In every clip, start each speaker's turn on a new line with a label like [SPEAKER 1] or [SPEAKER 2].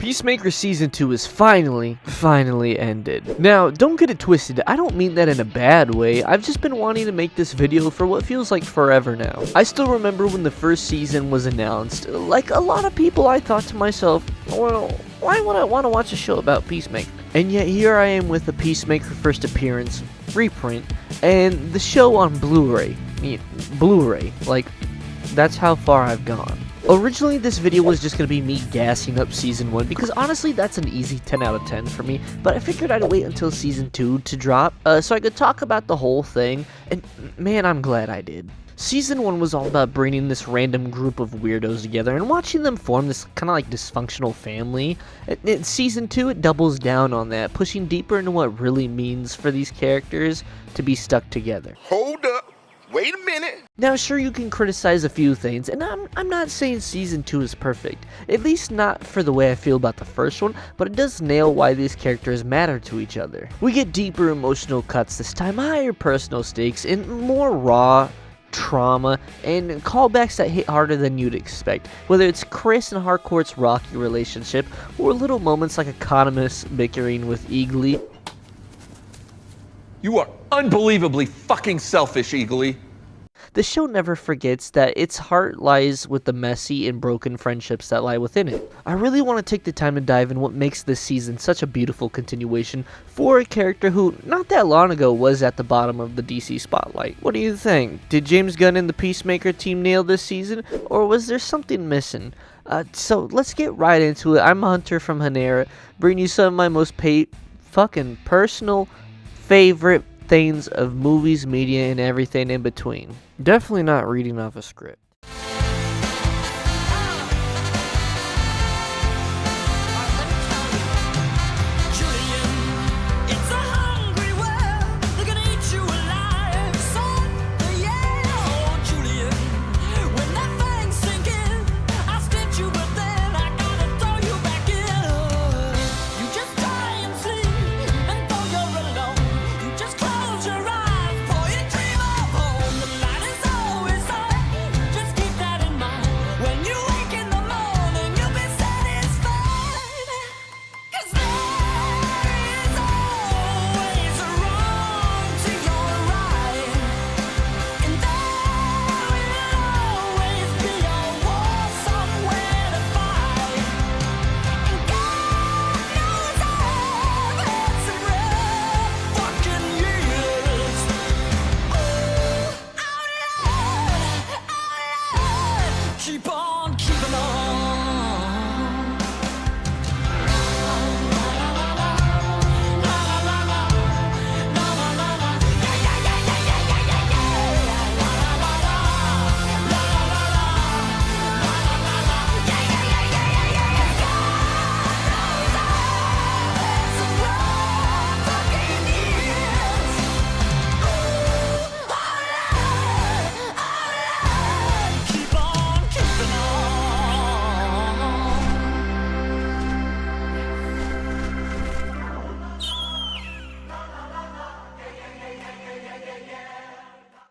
[SPEAKER 1] Peacemaker Season 2 is finally ended. Now, don't get it twisted, I don't mean that in a bad way, I've just been wanting to make this video for what feels like forever now. I still remember when the first season was announced. Like a lot of people, I thought to myself, well, why would I want to watch a show about Peacemaker? And yet here I am with the Peacemaker first appearance, reprint, and the show on Blu-ray. Blu-ray, like, that's how far I've gone. Originally, this video was just going to be me gassing up Season 1, because honestly, that's an easy 10 out of 10 for me, but I figured I'd wait until Season 2 to drop, so I could talk about the whole thing, and man, I'm glad I did. Season 1 was all about bringing this random group of weirdos together and watching them form this kind of like dysfunctional family. In Season 2, it doubles down on that, pushing deeper into what really means for these characters to be stuck together.
[SPEAKER 2] Hold up. Wait a minute!
[SPEAKER 1] Now sure, you can criticize a few things, and I'm not saying Season 2 is perfect, at least not for the way I feel about the first one, but it does nail why these characters matter to each other. We get deeper emotional cuts this time, higher personal stakes, and more raw trauma, and callbacks that hit harder than you'd expect, whether it's Chris and Harcourt's rocky relationship, or little moments like Economist bickering with Eagly.
[SPEAKER 3] You are unbelievably fucking selfish, Eagly.
[SPEAKER 1] The show never forgets that its heart lies with the messy and broken friendships that lie within it. I really want to take the time to dive in what makes this season such a beautiful continuation for a character who, not that long ago, was at the bottom of the DC spotlight. What do you think? Did James Gunn and the Peacemaker team nail this season, or was there something missing? So let's get right into it. I'm Hunter from Hunnera, bringing you some of my most fucking personal favorite things of movies, media, and everything in between. Definitely not reading off a script.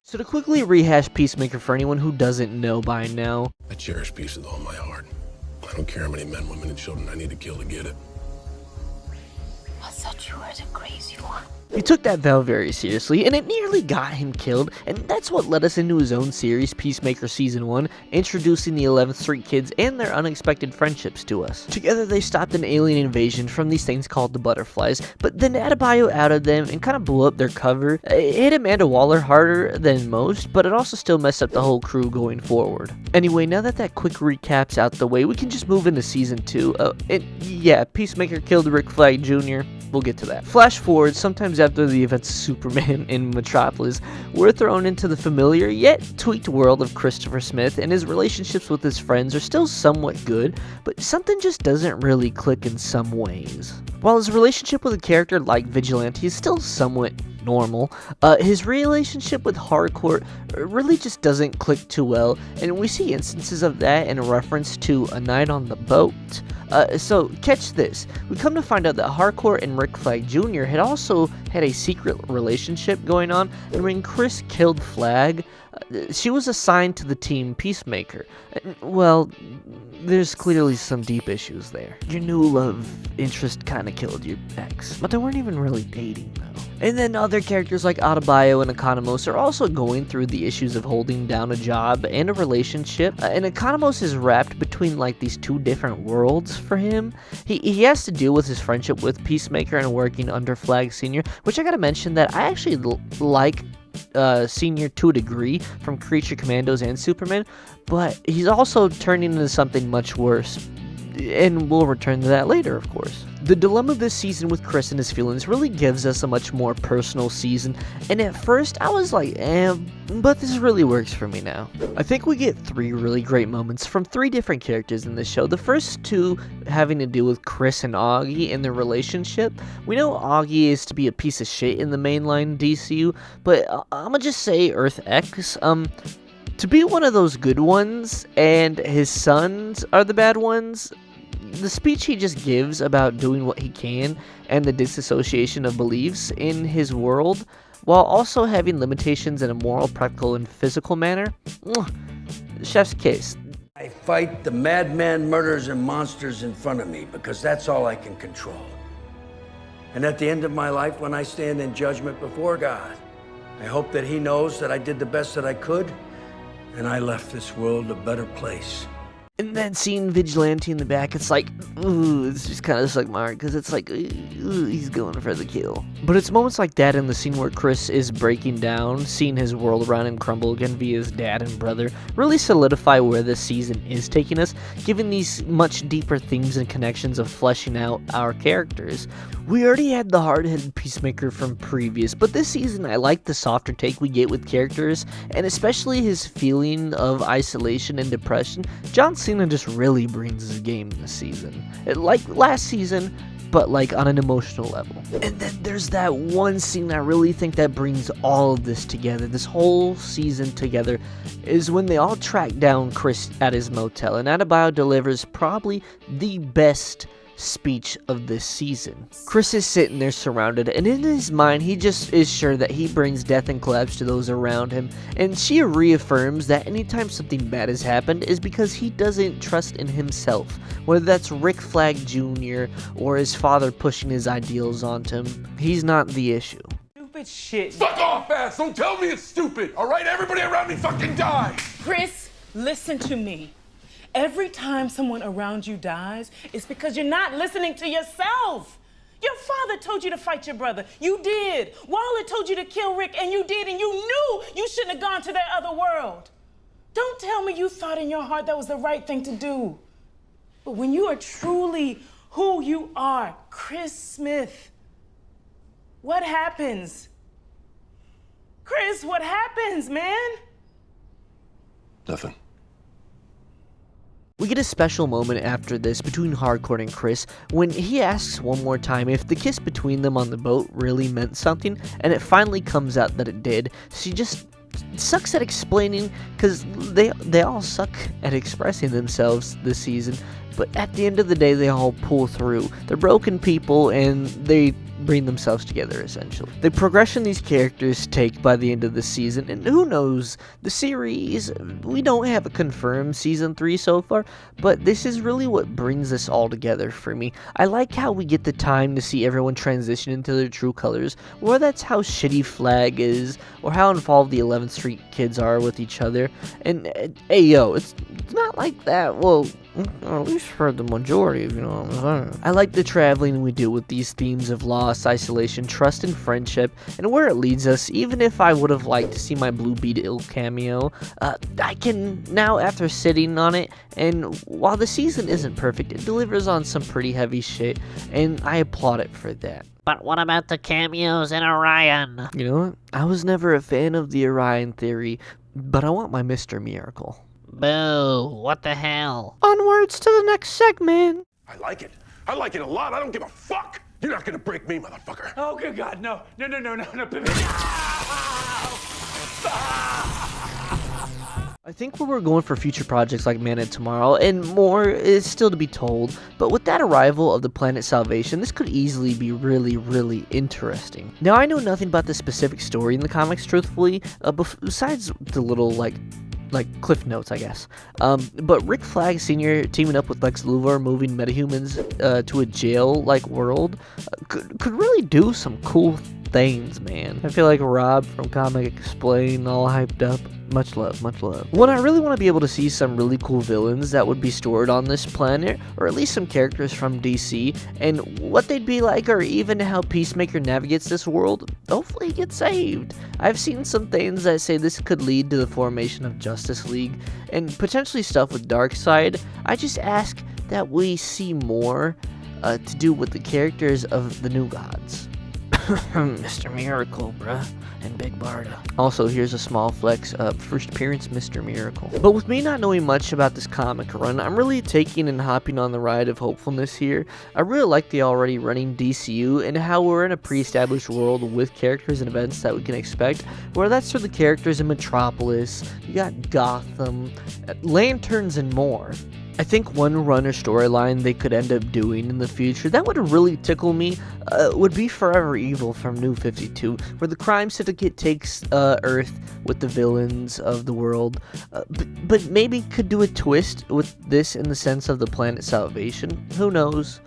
[SPEAKER 1] So to quickly rehash Peacemaker for anyone who doesn't know by now.
[SPEAKER 4] I cherish peace with all my heart. I don't care how many men, women, and children I need to kill to get it.
[SPEAKER 5] I thought you were the crazy one.
[SPEAKER 1] He took that vow very seriously, and it nearly got him killed, and that's what led us into his own series, Peacemaker Season 1, introducing the 11th Street Kids and their unexpected friendships to us. Together they stopped an alien invasion from these things called the Butterflies, but then Adebayo outed them and kind of blew up their cover. It hit Amanda Waller harder than most, but it also still messed up the whole crew going forward. Anyway, now that quick recap's out the way, we can just move into Season 2. Yeah, Peacemaker killed Rick Flag Jr., we'll get to that. Flash forward, sometimes after the events of Superman in Metropolis, we're thrown into the familiar yet tweaked world of Christopher Smith, and his relationships with his friends are still somewhat good, but something just doesn't really click in some ways. While his relationship with a character like Vigilante is still somewhat normal, his relationship with Harcourt really just doesn't click too well, and we see instances of that in reference to A Night on the Boat. So catch this, we come to find out that Harcourt and Rick Flag Jr. had also had a secret relationship going on, and when Chris killed Flag, she was assigned to the team Peacemaker. Well, there's clearly some deep issues there. Your new love interest kinda killed your ex, but they weren't even really dating though. And then other characters like Adebayo and Economos are also going through the issues of holding down a job and a relationship, and Economos is wrapped between like these two different worlds for him. He has to deal with his friendship with Peacemaker and working under Flag Senior, which I gotta mention that I actually like Senior to a degree from Creature Commandos and Superman, but he's also turning into something much worse, and we'll return to that later, of course. The dilemma this season with Chris and his feelings really gives us a much more personal season, and at first I was like, but this really works for me now. I think we get 3 really great moments from 3 different characters in this show. The first 2 having to do with Chris and Augie and their relationship. We know Augie is to be a piece of shit in the mainline DCU, but I'ma just say Earth X, to be one of those good ones and his sons are the bad ones. The speech he just gives about doing what he can and the disassociation of beliefs in his world, while also having limitations in a moral, practical, and physical manner. Chef's kiss.
[SPEAKER 6] I fight the madman murderers and monsters in front of me because that's all I can control. And at the end of my life, when I stand in judgment before God, I hope that He knows that I did the best that I could and I left this world a better place.
[SPEAKER 1] And then seeing Vigilante in the back, it's like, ooh, it's just kind of like Mark, because it's like, ooh, he's going for the kill. But it's moments like that in the scene where Chris is breaking down, seeing his world around him crumble again via his dad and brother, really solidify where this season is taking us, giving these much deeper themes and connections of fleshing out our characters. We already had the hard-headed Peacemaker from previous, but this season I like the softer take we get with characters, and especially his feeling of isolation and depression. John Cena just really brings his game this season. Like last season, but like on an emotional level. And then there's that one scene I really think that brings all of this together, this whole season together, is when they all track down Chris at his motel, and Adebayo delivers probably the best speech of this season. Chris is sitting there surrounded, and in his mind he just is sure that he brings death and collapse to those around him, and she reaffirms that anytime something bad has happened is because he doesn't trust in himself, whether that's Rick Flag Jr. or his father pushing his ideals onto him. He's not the issue.
[SPEAKER 7] Stupid shit.
[SPEAKER 3] Fuck off, ass! Don't tell me it's stupid, alright? Everybody around me fucking die!
[SPEAKER 7] Chris, listen to me. Every time someone around you dies, it's because you're not listening to yourself. Your father told you to fight your brother. You did. Waller told you to kill Rick, and you did, and you knew you shouldn't have gone to that other world. Don't tell me you thought in your heart that was the right thing to do. But when you are truly who you are, Chris Smith, what happens? Chris, what happens, man?
[SPEAKER 4] Nothing.
[SPEAKER 1] We get a special moment after this between Harcourt and Chris when he asks one more time if the kiss between them on the boat really meant something, and it finally comes out that it did. She just sucks at explaining, because they all suck at expressing themselves this season, but at the end of the day they all pull through. They're broken people and they bring themselves together, essentially. The progression these characters take by the end of the season, and who knows, the series, we don't have a confirmed season 3 so far, but this is really what brings this all together for me. I like how we get the time to see everyone transition into their true colors, whether that's how shitty Flag is, or how involved the 11th Street kids are with each other, and hey yo, it's not like that, well, at least for the majority, if you know what I'm saying. I like the traveling we do with these themes of loss, isolation, trust, and friendship, and where it leads us. Even if I would have liked to see my Blue Beetle cameo, I can now, after sitting on it, and while the season isn't perfect, it delivers on some pretty heavy shit, and I applaud it for that.
[SPEAKER 8] But what about the cameos in Orion?
[SPEAKER 1] You know what? I was never a fan of the Orion theory, but I want my Mr. Miracle.
[SPEAKER 8] Boo, what the hell?
[SPEAKER 1] Onwards to the next segment.
[SPEAKER 4] I like it. I like it a lot. I don't give a fuck. You're not gonna break me, motherfucker.
[SPEAKER 7] Oh, good God, no. No.
[SPEAKER 1] I think we were going for future projects like Man of Tomorrow, and more is still to be told, but with that arrival of the planet Salvation, this could easily be really, really interesting. Now, I know nothing about the specific story in the comics, truthfully, besides the little, like cliff notes, I guess. But Rick Flag Sr. teaming up with Lex Luthor, moving metahumans to a jail-like world, could really do some cool things, man. I feel like Rob from Comic Explain all hyped up. Much love, much love. One, I really want to be able to see some really cool villains that would be stored on this planet, or at least some characters from DC, and what they'd be like, or even how Peacemaker navigates this world. Hopefully he gets saved. I've seen some things that say this could lead to the formation of Justice League, and potentially stuff with Darkseid. I just ask that we see more to do with the characters of the New Gods. Mr. Miracle, bruh, and Big Barda. Also, here's a small flex of first appearance, Mr. Miracle. But with me not knowing much about this comic run, I'm really taking and hopping on the ride of hopefulness here. I really like the already running DCU and how we're in a pre-established world with characters and events that we can expect, where that's through the characters in Metropolis, you got Gotham, Lanterns, and more. I think one run or storyline they could end up doing in the future that would really tickle me would be Forever Evil from New 52, where the crime syndicate takes Earth with the villains of the world, but maybe could do a twist with this in the sense of the planet Salvation. Who knows?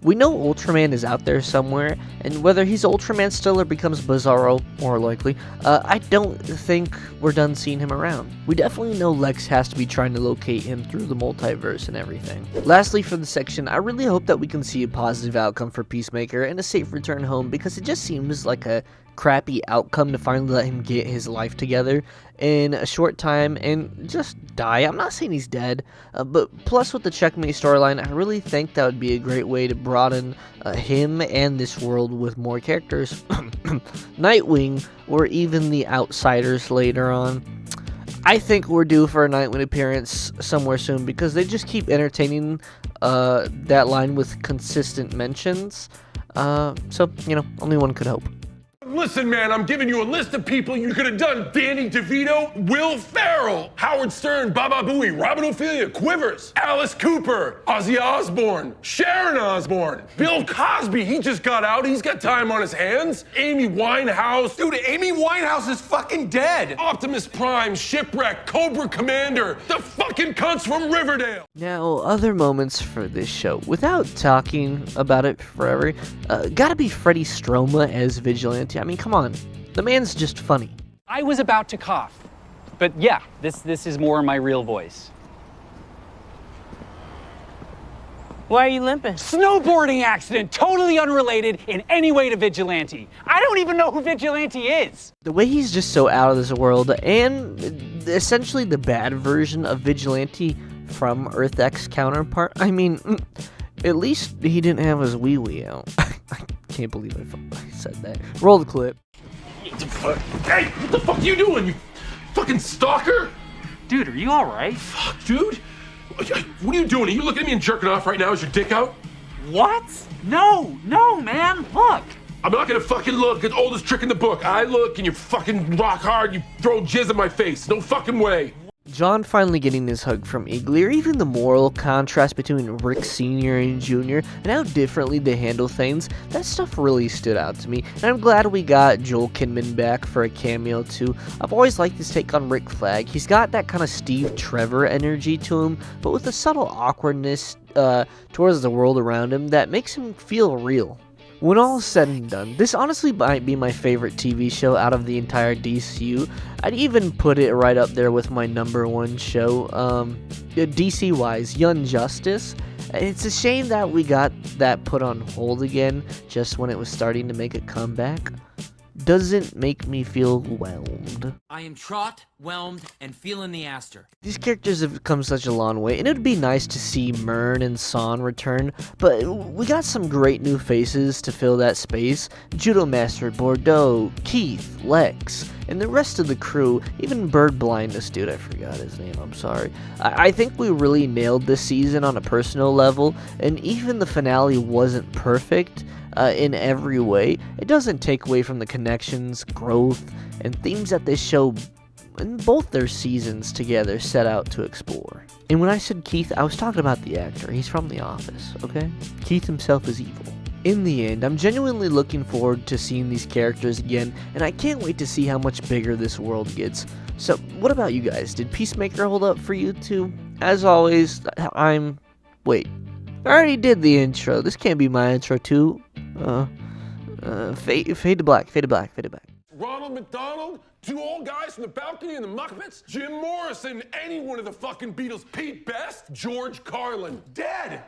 [SPEAKER 1] We know Ultraman is out there somewhere, and whether he's Ultraman still or becomes Bizarro, more likely, I don't think we're done seeing him around. We definitely know Lex has to be trying to locate him through the multiverse and everything. Lastly, for the section, I really hope that we can see a positive outcome for Peacemaker and a safe return home, because it just seems like a crappy outcome to finally let him get his life together in a short time and just die. I'm not saying he's dead, but plus with the Checkmate storyline, I really think that would be a great way to broaden him and this world with more characters. Nightwing, or even the Outsiders later on. I think we're due for a Nightwing appearance somewhere soon, because they just keep entertaining that line with consistent mentions. So, you know, only one could hope.
[SPEAKER 3] Listen, man, I'm giving you a list of people you could have done. Danny DeVito, Will Ferrell, Howard Stern, Baba Booey, Robin Ophelia, Quivers, Alice Cooper, Ozzy Osbourne, Sharon Osbourne, Bill Cosby, he just got out, he's got time on his hands, Amy Winehouse.
[SPEAKER 2] Dude, Amy Winehouse is fucking dead.
[SPEAKER 3] Optimus Prime, Shipwreck, Cobra Commander, the fucking cunts from Riverdale.
[SPEAKER 1] Now, other moments for this show, without talking about it forever, gotta be Freddie Stroma as Vigilante. I mean, come on, the man's just funny.
[SPEAKER 9] I was about to cough, but yeah, this is more my real voice.
[SPEAKER 7] Why are you limping?
[SPEAKER 9] Snowboarding accident, totally unrelated in any way to Vigilante. I don't even know who Vigilante is.
[SPEAKER 1] The way he's just so out of this world, and essentially the bad version of Vigilante from Earth X counterpart. I mean, at least he didn't have his wee-wee out. I can't believe I said that. Roll the clip.
[SPEAKER 3] What the fuck? Hey, what the fuck are you doing, you fucking stalker?
[SPEAKER 9] Dude, are you all right?
[SPEAKER 3] Fuck, dude. What are you doing? Are you looking at me and jerking off right now? Is your dick out?
[SPEAKER 9] What? No, man, look.
[SPEAKER 3] I'm not gonna fucking look. It's the oldest trick in the book. I look and you fucking rock hard, you throw jizz in my face. No fucking way.
[SPEAKER 1] John finally getting his hug from Eagly, or even the moral contrast between Rick Sr. and Jr., and how differently they handle things, that stuff really stood out to me, and I'm glad we got Joel Kinnaman back for a cameo too. I've always liked his take on Rick Flag. He's got that kind of Steve Trevor energy to him, but with a subtle awkwardness towards the world around him that makes him feel real. When all is said and done, this honestly might be my favorite TV show out of the entire DCU. I'd even put it right up there with my #1 show, DC-wise, Young Justice. It's a shame that we got that put on hold again just when it was starting to make a comeback. Doesn't make me feel whelmed.
[SPEAKER 10] I am trot, whelmed, and feeling the aster.
[SPEAKER 1] These characters have come such a long way, and it would be nice to see Myrn and Son return, but we got some great new faces to fill that space. Judo Master, Bordeaux, Keith, Lex, and the rest of the crew, even Bird Blindness dude, I forgot his name, I'm sorry. I think we really nailed this season on a personal level, and even the finale wasn't perfect in every way. It doesn't take away from the connections, growth, and themes that this show and both their seasons together set out to explore. And when I said Keith, I was talking about the actor. He's from The Office, okay? Keith himself is evil. In the end, I'm genuinely looking forward to seeing these characters again, and I can't wait to see how much bigger this world gets. So, what about you guys? Did Peacemaker hold up for you too? As always, wait. I already did the intro. This can't be my intro too. Fade to black, fade to black, fade to black.
[SPEAKER 3] Ronald McDonald, 2 old guys from the balcony and the Muppets, Jim Morrison, any one of the fucking Beatles, Pete Best, George Carlin, dead.